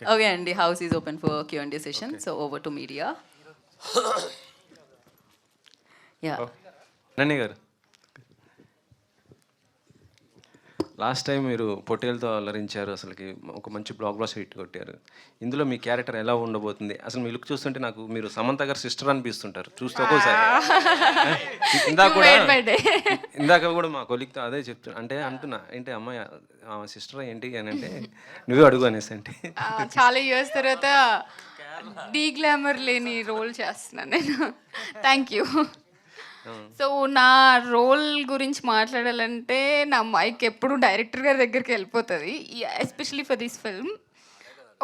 Okay, and the house is open for Q&A session. So over to media. Yeah. నన్ని గారు, last time మీరు పొట్టేలతో అలరించారు, అసలుకి ఒక మంచి బ్లాక్ బ్లాస్టర్ హిట్ కొట్టారు. ఇందులో మీ క్యారెక్టర్ ఎలా ఉండబోతుంది? అసలు మీ లుక్ చూస్తుంటే నాకు మీరు సమంత గారు సిస్టర్ అనిపిస్తుంటారు చూస్తే ఒక్కోసారి. ఇందాక కూడా మా కొలిక్తో అదే చెప్తున్నా, అంటే అంటున్నా ఏంటి అమ్మాయి సిస్టర్ ఏంటి అని అంటే నువ్వే అడుగు అనేసి అంటే చాలా ఇయర్స్ తర్వాత డీ గ్లామర్ లేని రోల్ చేస్తున్నాను నేను. Thank you. సో నా రోల్ గురించి మాట్లాడాలంటే నా మైక్ ఎప్పుడు డైరెక్టర్ గారి దగ్గరికి వెళ్ళిపోతుంది, ఎస్పెషలీ ఫర్ దిస్ ఫిల్మ్.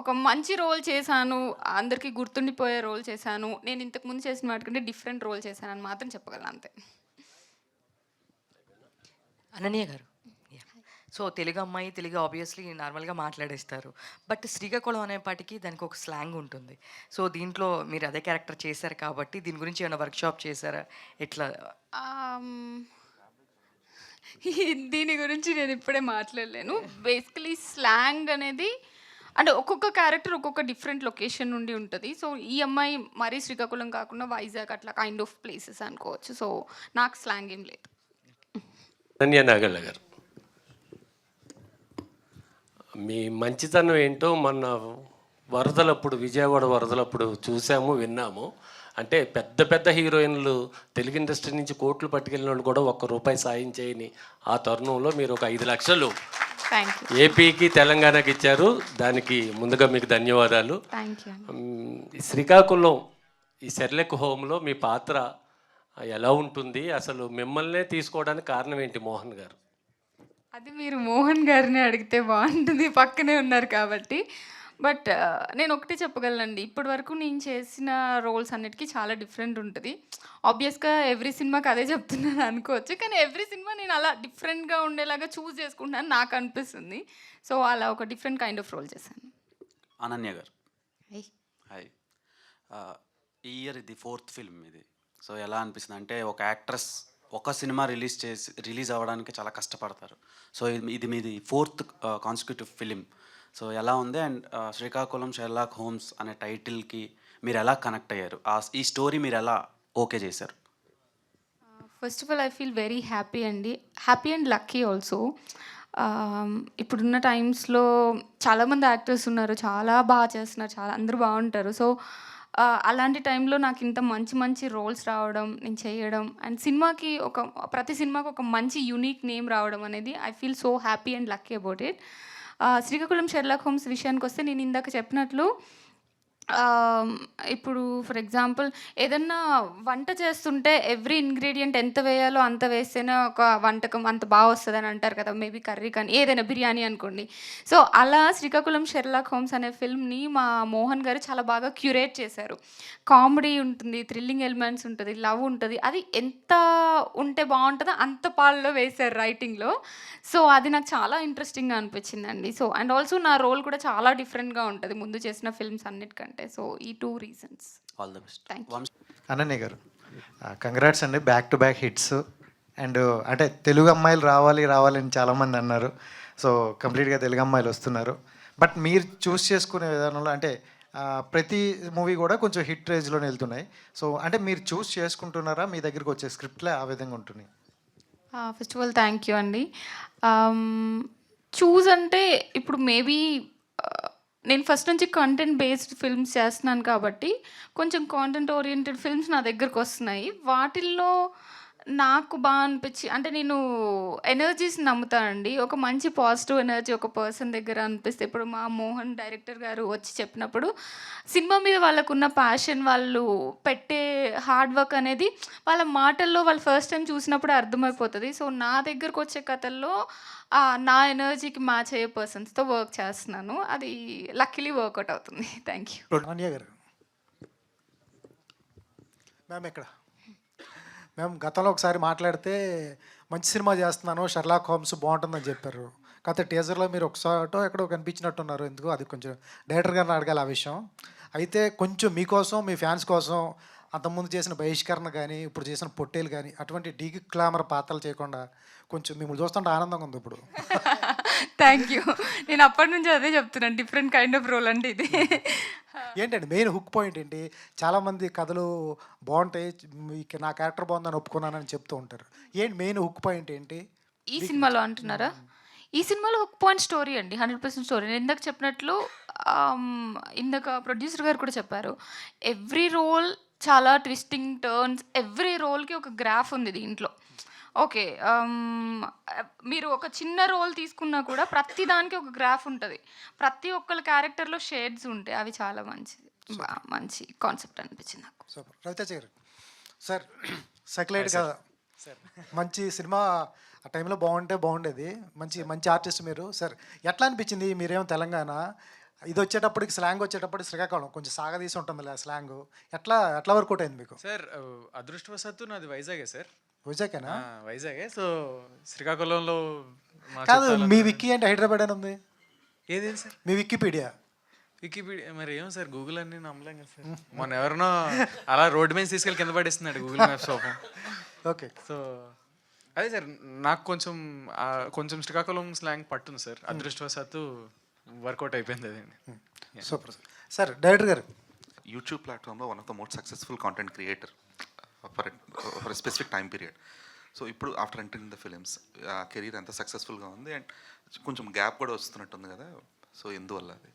ఒక మంచి రోల్ చేశాను, అందరికీ గుర్తుండిపోయే రోల్ చేశాను, నేను ఇంతకుముందు చేసిన వాటికంటే డిఫరెంట్ రోల్ చేశాను అని మాత్రం చెప్పగలను, అంతే. అనన్య గారు, సో తెలుగు అమ్మాయి, తెలుగు ఆబ్వియస్లీ నార్మల్గా మాట్లాడేస్తారు, బట్ శ్రీకాకుళం అనేపాటికి దానికి ఒక స్లాంగ్ ఉంటుంది. సో దీంట్లో మీరు అదే క్యారెక్టర్ చేశారు కాబట్టి దీని గురించి ఏమైనా వర్క్షాప్ చేశారా, ఎట్లా? దీని గురించి నేను ఇప్పుడే మాట్లాడలేను. బేసికలీ స్లాంగ్ అనేది అంటే ఒక్కొక్క క్యారెక్టర్ ఒక్కొక్క డిఫరెంట్ లొకేషన్ నుండి ఉంటుంది. సో ఈ అమ్మాయి మరీ శ్రీకాకుళం కాకుండా వైజాగ్ అట్లా కైండ్ ఆఫ్ ప్లేసెస్ అనుకోవచ్చు. సో నాకు స్లాంగ్ ఏం లేదు. అనన్య నాగళ్ళ గారు, మీ మంచితనం ఏంటో మొన్న వరదలప్పుడు, విజయవాడ వరదలప్పుడు చూసాము, విన్నాము. అంటే పెద్ద పెద్ద హీరోయిన్లు తెలుగు ఇండస్ట్రీ నుంచి కోట్లు పట్టుకెళ్ళిన వాళ్ళు కూడా ₹1 సాయం చేయని ఆ తరుణంలో మీరు ఒక 5 లక్షలు ఏపీకి తెలంగాణకి ఇచ్చారు. దానికి ముందుగా మీకు ధన్యవాదాలు. శ్రీకాకుళం ఈ షెర్లక్ హోమ్లో మీ పాత్ర ఎలా ఉంటుంది? అసలు మిమ్మల్నే తీసుకోవడానికి కారణం ఏంటి మోహన్ గారు? అది మీరు మోహన్ గారిని అడిగితే బాగుంటుంది, పక్కనే ఉన్నారు కాబట్టి. బట్ నేను ఒకటే చెప్పగలనండి, ఇప్పటి వరకు నేను చేసిన రోల్స్ అన్నిటికీ చాలా డిఫరెంట్ ఉంటుంది. ఆబ్వియస్గా ఎవ్రీ సినిమాకి అదే చెప్తున్నాను అనుకోవచ్చు, కానీ ఎవ్రీ సినిమా నేను అలా డిఫరెంట్గా ఉండేలాగా చూస్ చేసుకుంటాను నాకు అనిపిస్తుంది. సో అలా ఒక డిఫరెంట్ కైండ్ ఆఫ్ రోల్ చేశాను. అనన్య గారు, హాయ్. ఈ ఇయర్ ఇది 4th ఫిల్మ్ ఇది. సో ఎలా అనిపిస్తుంది అంటే, ఒక యాక్ట్రెస్ ఒక సినిమా రిలీజ్ అవ్వడానికి చాలా కష్టపడతారు. సో ఇది మీది 4th కాన్సిక్యూటివ్ ఫిలిం. సో ఎలా ఉంది? అండ్ శ్రీకాకుళం షెర్లాక్ హోమ్స్ అనే టైటిల్కి మీరు ఎలా కనెక్ట్ అయ్యారు? ఈ స్టోరీ మీరు ఎలా ఓకే చేశారు? First of all I feel very happy and lucky also. ఇప్పుడున్న టైమ్స్లో చాలామంది యాక్టర్స్ ఉన్నారు, చాలా బాగా చేస్తున్నారు, చాలా అందరూ బాగుంటారు. సో అలాంటి టైంలో నాకు ఇంత మంచి మంచి రోల్స్ రావడం, నేను చేయడం, అండ్ ప్రతి సినిమాకి ఒక మంచి యూనిక్ నేమ్ రావడం అనేది I feel so happy and lucky about it. Srikakulam Sherlock Holmes విషయానికి వస్తే, నేను ఇందాక చెప్పినట్లు ఇప్పుడు ఫర్ ఎగ్జాంపుల్ ఏదన్నా వంట చేస్తుంటే ఎవ్రీ ఇంగ్రీడియంట్ ఎంత వేయాలో అంత వేస్తేనే ఒక వంటకం అంత బాగా వస్తుంది అని అంటారు కదా, మేబీ కర్రీ కానీ ఏదైనా బిర్యానీ అనుకోండి. సో అలా శ్రీకాకుళం షెర్లాక్ హోమ్స్ అనే ఫిల్మ్ని మా మోహన్ గారు చాలా బాగా క్యూరేట్ చేశారు. కామెడీ ఉంటుంది, థ్రిల్లింగ్ ఎలిమెంట్స్ ఉంటుంది, లవ్ ఉంటుంది, అది ఎంత ఉంటే బాగుంటుందో అంత పాలలో వేశారు రైటింగ్లో. సో అది నాకు చాలా ఇంట్రెస్టింగ్గా అనిపించిందండి. సో అండ్ ఆల్సో నా రోల్ కూడా చాలా డిఫరెంట్గా ఉంటుంది ముందు చేసిన ఫిల్మ్స్ అన్నిటికంటే. సో ఈ 2 reasons. All the best. Ananya గారు, కంగ్రాట్స్ అండి, back to back hits. And అంటే తెలుగు అమ్మాయిలు రావాలి అని చాలామంది అన్నారు. సో కంప్లీట్గా తెలుగు అమ్మాయిలు వస్తున్నారు. బట్ మీరు చూస్ చేసుకునే విధానంలో అంటే ప్రతి మూవీ కూడా కొంచెం హిట్ రేంజ్లోనే వెళ్తున్నాయి. సో అంటే మీరు చూస్ చేసుకుంటున్నారా, మీ దగ్గరికి వచ్చే స్క్రిప్ట్లే ఆ విధంగా ఉంటున్నాయి? First of all thank you అండి. చూస్ అంటే ఇప్పుడు మేబీ నేను ఫస్ట్ నుంచి కంటెంట్ బేస్డ్ ఫిల్మ్స్ చేస్తున్నాను కాబట్టి కొంచెం కాంటెంట్ ఓరియంటెడ్ ఫిల్మ్స్ నా దగ్గరకు వస్తున్నాయి. వాటిల్లో నాకు బాగా అనిపించి అంటే నేను ఎనర్జీస్ నమ్ముతానండి. ఒక మంచి పాజిటివ్ ఎనర్జీ ఒక పర్సన్ దగ్గర అనిపిస్తే, ఇప్పుడు మా మోహన్ డైరెక్టర్ గారు వచ్చి చెప్పినప్పుడు సినిమా మీద వాళ్ళకున్న ప్యాషన్, వాళ్ళు పెట్టే హార్డ్ వర్క్ అనేది వాళ్ళ మాటల్లో వాళ్ళు ఫస్ట్ టైం చూసినప్పుడు అర్థమైపోతుంది. సో నా దగ్గరకు వచ్చే కథల్లో నా ఎనర్జీకి మ్యాచ్ అయ్యే పర్సన్స్తో వర్క్ చేస్తున్నాను. అది లక్కీలీ వర్కౌట్ అవుతుంది. Thank you. Ananya garu, ma'am ఇక్కడ మేము గతంలో ఒకసారి మాట్లాడితే మంచి సినిమా చేస్తున్నాను, షెర్లాక్ హోమ్స్ బాగుంటుందని చెప్పారు. కాకపోతే టీజర్లో మీరు ఒకసారి ఎక్కడో కనిపించినట్టున్నారు. ఎందుకు అది కొంచెం డైరెక్టర్ గారిని అడగాలి ఆ విషయం. అయితే కొంచెం మీకోసం, మీ ఫ్యాన్స్ కోసం అంతకుముందు చేసిన బహిష్కరణ కానీ, ఇప్పుడు చేసిన పొట్టేలు కానీ అటువంటి డీ గ్లామర్ పాత్రలు చేయకుండా కొంచెం మిమ్మల్ని చూస్తుంటే ఆనందంగా ఉంది ఇప్పుడు. Thank you. నేను అప్పటి నుంచి అదే చెప్తున్నాను, డిఫరెంట్ కైండ్ ఆఫ్ రోల్ అంటే ఇది. ఏంటండి మెయిన్ హుక్ పాయింట్ ఏంటి? చాలామంది కథలు బాగుంటాయి, నా క్యారెక్టర్ బాగుందని ఒప్పుకున్నానని చెప్తూ ఉంటారు. ఏంటి మెయిన్ హుక్ పాయింట్ ఏంటి? ఈ సినిమాలో అంటున్నారా? ఈ సినిమాలో హుక్ పాయింట్ స్టోరీ అండి, 100% స్టోరీ. నేను ఇందాక చెప్పినట్లు ఇందాక ప్రొడ్యూసర్ గారు కూడా చెప్పారు, ఎవ్రీ రోల్ చాలా ట్విస్టింగ్ టర్న్స్, ఎవ్రీ రోల్కి ఒక గ్రాఫ్ ఉంది దీంట్లో. ఓకే, మీరు ఒక చిన్న రోల్ తీసుకున్నా కూడా ప్రతి దానికి ఒక గ్రాఫ్ ఉంటుంది, ప్రతి ఒక్కరి క్యారెక్టర్లో షేడ్స్ ఉంటాయి. అవి చాలా మంచి కాన్సెప్ట్ అనిపించింది నాకు. సూపర్. రవితేజ గారు సార్, సెటిలైట్ కదా సార్, మంచి సినిమా ఆ టైంలో బాగుండేది. మంచి మంచి ఆర్టిస్ట్ మీరు సార్. ఎట్లా అనిపించింది? మీరేమో తెలంగాణ, ఇది వచ్చేటప్పటికి స్లాంగ్ వచ్చేటప్పటికి శ్రీకాకుళం కొంచెం సాగదీసి ఉంటుంది స్లాంగ్. ఎట్లా వర్కౌట్ అయింది మీకు? సార్ అదృష్టవశాత్తు నాది వైజాగే సార్. వైజాగేనా? వైజాగే. సో శ్రీకాకుళంలో కాదు, మీ విక్కీ అంటే హైదరాబాద్ అని ఉంది. ఏది సార్? మీ వికీపీడియా మరి ఏమో సార్, గూగుల్ అన్ని నమ్మలేం కదా సార్. మొన్న ఎవరినో అలా రోడ్డు మీద తీసుకెళ్ళి కింద పడేస్తున్నాడు Google maps open. Okay. So అదే సార్, నాకు కొంచెం శ్రీకాకుళం స్లాంగ్ పట్టుంది సార్. అదృష్టవశాత్తు వర్కౌట్ అయిపోయింది అదండి. Super sir. Director garu, YouTube ప్లాట్ఫామ్లో one of the most successful content creator for specific time period. So ఇప్పుడు after entering the films career ఎంత సక్సెస్ఫుల్గా ఉంది అండ్ కొంచెం గ్యాప్ కూడా వస్తున్నట్టుంది కదా, సో ఎందువల్ల అది?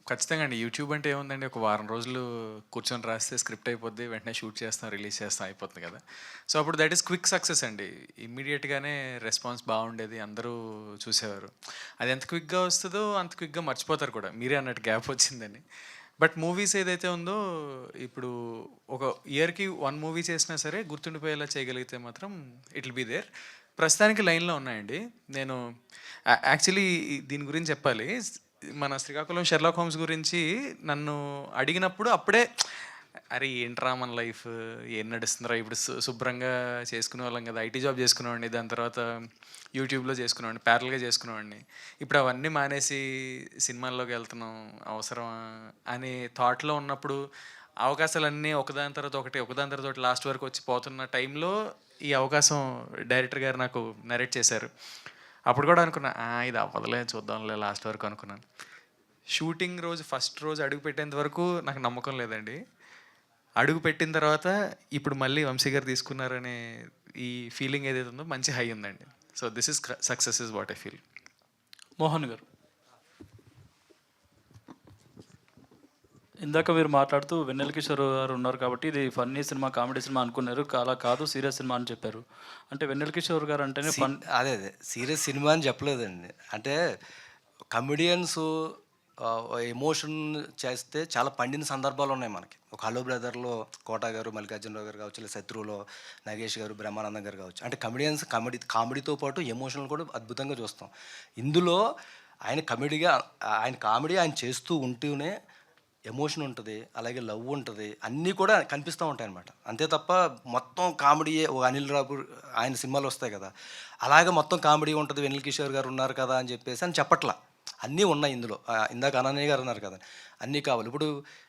ఖచ్చితంగా అండి. యూట్యూబ్ అంటే ఏముందండి, ఒక వారం రోజులు కూర్చొని రాస్తే స్క్రిప్ట్ అయిపోద్ది, వెంటనే షూట్ చేస్తాం, రిలీజ్ చేస్తాం, అయిపోతుంది కదా. సో అప్పుడు దట్ ఈస్ క్విక్ సక్సెస్ అండి. ఇమ్మీడియట్గానే రెస్పాన్స్ బాగుండేది, అందరూ చూసేవారు. అది ఎంత క్విక్గా వస్తుందో అంత క్విక్గా మర్చిపోతారు కూడా, మీరే అన్నట్టు గ్యాప్ వచ్చిందని. బట్ మూవీస్ ఏదైతే ఉందో, ఇప్పుడు ఒక ఇయర్కి 1 మూవీ చేసినా సరే గుర్తుండిపోయేలా చేయగలిగితే మాత్రం ఇట్ విల్ బీ దేర్. ప్రస్తుతానికి లైన్లో ఉన్నాయండి. నేను యాక్చువల్లీ దీని గురించి చెప్పాలి. మన శ్రీకాకుళం షెర్లాక్ హోమ్స్ గురించి నన్ను అడిగినప్పుడు అప్పుడే అరే ఏంట్రా మన లైఫ్ ఏం నడుస్తుందిరా, ఇప్పుడు శుభ్రంగా చేసుకునే వాళ్ళం కదా, ఐటీ జాబ్ చేసుకునేవాడిని, దాని తర్వాత యూట్యూబ్లో చేసుకునేవాడిని, ప్యారల్గా చేసుకునేవాడిని. ఇప్పుడు అవన్నీ మానేసి సినిమాల్లోకి వెళ్తున్నాం, అవసరమా అనే థాట్లో ఉన్నప్పుడు అవకాశాలన్నీ ఒకదాని తర్వాత ఒకటి లాస్ట్ వరకు వచ్చి పోతున్న టైంలో ఈ అవకాశం డైరెక్టర్ గారు నాకు నరేట్ చేశారు. అప్పుడు కూడా అనుకున్నా, ఇది అవ్వదులే, చూద్దాంలే లాస్ట్ వరకు అనుకున్నాను. షూటింగ్ రోజు ఫస్ట్ రోజు అడుగు పెట్టేంత వరకు నాకు నమ్మకం లేదండి. అడుగు పెట్టిన తర్వాత ఇప్పుడు మళ్ళీ వంశీ గారు తీసుకున్నారనే ఈ ఫీలింగ్ ఏదైతే ఉందో మంచి హై ఉందండి. So this is success is what I feel. Mohan గారు, ఇందాక మీరు మాట్లాడుతూ వెన్నెల కిషోర్ గారు ఉన్నారు కాబట్టి ఇది ఫన్నీ సినిమా, కామెడీ సినిమా అనుకున్నారు, అలా కాదు సీరియస్ సినిమా అని చెప్పారు. అంటే వెన్నెల కిషోర్ గారు అంటేనే ఫన్. అదే సీరియస్ సినిమా అని చెప్పలేదండి. అంటే కమెడియన్స్ ఎమోషన్ చేస్తే చాలా పండిన సందర్భాలు ఉన్నాయి మనకి. ఒక హలో బ్రదర్లో కోట గారు, మల్లికార్జునరావు గారు కావచ్చు, లేదా శత్రువులో నాగేష్ గారు, బ్రహ్మానందం గారు కావచ్చు. అంటే కమెడియన్స్ కామెడీతో పాటు ఎమోషనల్ కూడా అద్భుతంగా చూస్తాం. ఇందులో ఆయన కామెడీ ఆయన చేస్తూ ఉంటూనే ఎమోషన్ ఉంటుంది, అలాగే లవ్ ఉంటుంది, అన్నీ కూడా కనిపిస్తూ ఉంటాయి అన్నమాట. అంతే తప్ప మొత్తం కామెడీ ఒక అనిల్ రాపూర్ ఆయన సినిమాలు వస్తాయి కదా, అలాగే మొత్తం కామెడీ ఉంటుంది, వెన్నెల కిషోర్ గారు ఉన్నారు కదా అని చెప్పేసి అని చెప్పట్లా. అన్నీ ఉన్నాయి ఇందులో. ఇందాక అనన్య గారు అన్నారు కదా, అన్నీ కావాలి. ఇప్పుడు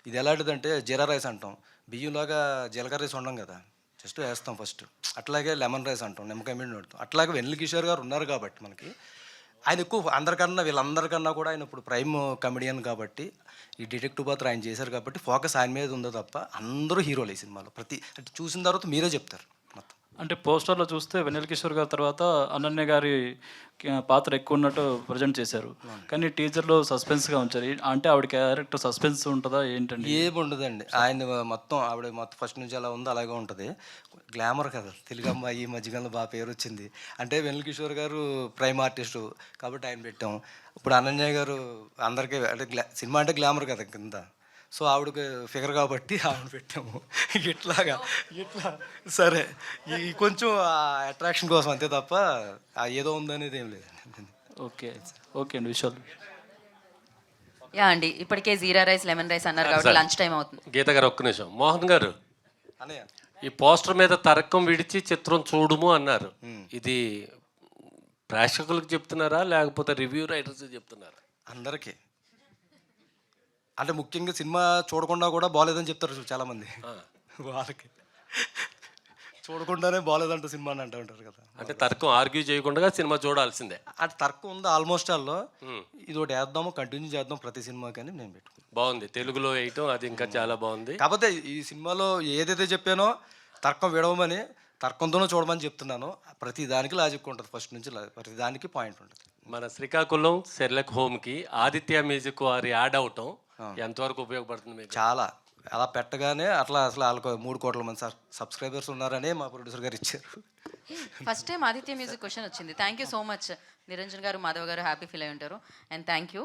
ఇది ఎలాంటిదంటే జీరా రైస్ అంటాం, బియ్యంలాగా జీలకర్ర రైస్ ఉండం కదా, జస్ట్ వేస్తాం ఫస్ట్. అట్లాగే లెమన్ రైస్ అంటాం, నిమ్మకాయ మీద పెడతాం. అట్లాగే వెన్నెల కిషోర్ గారు ఉన్నారు కాబట్టి మనకి ఆయన ఎక్కువ వీళ్ళందరికన్నా కూడా ఆయన ఇప్పుడు ప్రైమ్ కమెడియన్ కాబట్టి ఈ డిటెక్టివ్ పాత్ర ఆయన చేశారు కాబట్టి ఫోకస్ ఆయన మీద ఉందో తప్ప అందరూ హీరోలు ఈ సినిమాలో. అంటే చూసిన తర్వాత మీరే చెప్తారు మొత్తం. అంటే పోస్టర్లో చూస్తే వెన్నెల కిషోర్ గారి తర్వాత అనన్య గారి పాత్ర ఎక్కువ ఉన్నట్టు ప్రజెంట్ చేశారు, కానీ టీజర్లో సస్పెన్స్గా ఉంచారు. అంటే ఆవిడ క్యారెక్టర్ సస్పెన్స్ ఉంటుందా ఏంటండి? ఏమి ఉండదండి. ఆయన ఆవిడ మొత్తం ఫస్ట్ నుంచి అలా ఉంది, అలాగే ఉంటుంది. గ్లామర్ కదా, తెలుగు అమ్మాయి ఈ మధ్యకాలంలో బాగా పేరు వచ్చింది. అంటే వెన్నెల కిషోర్ గారు ప్రైమ్ ఆర్టిస్టు కాబట్టి ఆయన పెట్టాం. ఇప్పుడు అనన్య గారు అందరికీ అంటే సినిమా అంటే గ్లామర్ కదా కింద, సో ఆవిడకి ఫిగర్ కాబట్టి ఆవిడ పెట్టాము. ఇట్లా సరే, ఈ కొంచెం అట్రాక్షన్ కోసం అంతే తప్ప ఏదో ఉందనేది ఏం లేదండి. ఓకే అండి, విషయాలు యా అండి. ఇప్పటికే జీరా రైస్, లెమన్ రైస్ అన్నారు కాబట్టి లంచ్ టైం అవుతుంది. గీత గారు ఒక్క నిమిషం. మోహన్ గారు, అన్నయ్య ఈ పోస్టర్ మీద తరకం విడిచి చిత్రం చూడుము అన్నారు. ఇది ప్రేక్షకులకు చెప్తున్నారా లేకపోతే రివ్యూ రైటర్స్ చెప్తున్నారా? అందరికీ. అంటే ముఖ్యంగా సినిమా చూడకుండా కూడా బాగాలేదని చెప్తారు చాలామంది. వాళ్ళకి చూడకుండానే బాగాలేదంట సినిమా అని అంటూ ఉంటారు కదా. అంటే తర్కం ఆర్గ్యూ చేయకుండా సినిమా చూడాల్సిందే. అటు తర్కం ఉంది ఆల్మోస్ట్ ఆల్లో. ఇది ఒకటి వేద్దాము, కంటిన్యూ చేద్దాం ప్రతి సినిమాకి అని నేను పెట్టుకున్నాను. బాగుంది, తెలుగులో వేయటం అది ఇంకా చాలా బాగుంది. కాకపోతే ఈ సినిమాలో ఏదైతే చెప్పానో తర్కం విడవమని, తర్కంతోనే చూడమని చెప్తున్నాను. ప్రతి దానికి లాజిక్ ఉంటుంది, ఫస్ట్ నుంచి ప్రతి దానికి పాయింట్ ఉంటుంది. మన శ్రీకాకుళం సెర్లక్ హోమ్కి ఆదిత్య మ్యూజిక్ వారి యాడ్ అవటం ఎంతవరకు ఉపయోగపడుతుంది మీకు? చాలా అలా పెట్టగానే అట్లా అసలు వాళ్ళకు 3 కోట్ల మంది సబ్స్క్రైబర్స్ ఉన్నారని మా ప్రొడ్యూసర్ గారు ఇచ్చారు. First time Aditya music question వచ్చింది. Thank you so much Niranjan garu, Madhav garu happy feel అయి ఉంటారు. And thank you.